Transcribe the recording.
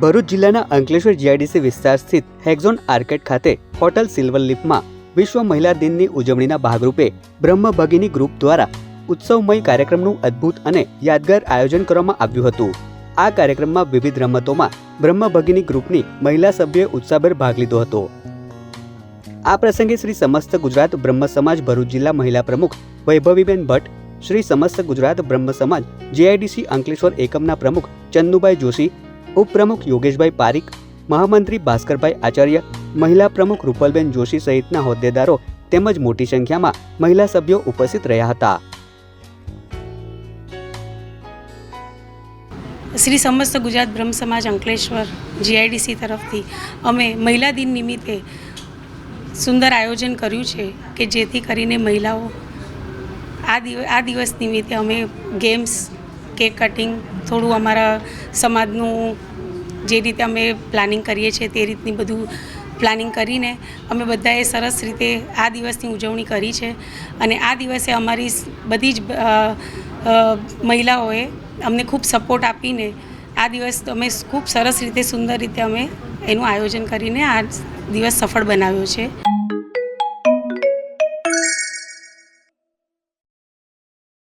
ભરૂચ જિલ્લાના અંકલેશ્વર જીઆઈડીસી વિસ્તાર સ્થિત હેક્ઝોન આર્કેડ ખાતે હોટલ સિલ્વર લીફમાં વિશ્વ મહિલા દિનની ઉજવણીના ભાગરૂપે બ્રહ્મ ભગિની ગ્રુપ દ્વારા ઉત્સવમય કાર્યક્રમનું અદ્ભુત અને યાદગાર આયોજન કરવામાં આવ્યું હતું। આ કાર્યક્રમમાં વિવિધ રમતોમાં બ્રહ્મ ભગિની ગ્રુપની મહિલા સભ્યોએ ઉત્સાહભેર ભાગ લીધો હતો। આ પ્રસંગે શ્રી સમસ્ત ગુજરાત બ્રહ્મ સમાજ ભરૂચ જિલ્લા મહિલા પ્રમુખ વૈભવીબેન ભટ્ટ, શ્રી સમસ્ત ગુજરાત બ્રહ્મ સમાજ જીઆઈડીસી અંકલેશ્વર એકમના પ્રમુખ ચંદુભાઈ જોશી, ઉપપ્રમુખ યોગેશભાઈ પારીક, મહામંત્રી ભાસ્કરભાઈ આચાર્ય, મહિલા પ્રમુખ રૂપલબેન જોશી સહિતના હોદ્દેદારો તેમજ મોટી સંખ્યામાં મહિલા સભ્યો ઉપસ્થિત રહ્યા હતા। શ્રી સમસ્ત ગુજરાત બ્રહ્મ સમાજ અંકલેશ્વર જીઆઈડીસી તરફથી અમે મહિલા દિન નિમિત્તે સુંદર આયોજન કર્યું છે કે જેથી કરીને મહિલાઓ આ દિવસ નિમિત્તે અમે ગેમ્સ, કેક કટિંગ, થોડું અમારા સમાજનું જે રીતે અમે પ્લાનિંગ કરીએ છીએ તે રીતની બધું પ્લાનિંગ કરીને અમે બધાએ સરસ રીતે આ દિવસની ઉજવણી કરી છે। અને આ દિવસે અમારી બધી જ મહિલાઓએ અમને ખૂબ સપોર્ટ આપીને આ દિવસ અમે ખૂબ સરસ રીતે સુંદર રીતે અમે એનું આયોજન કરીને આ દિવસ સફળ બનાવ્યો છે।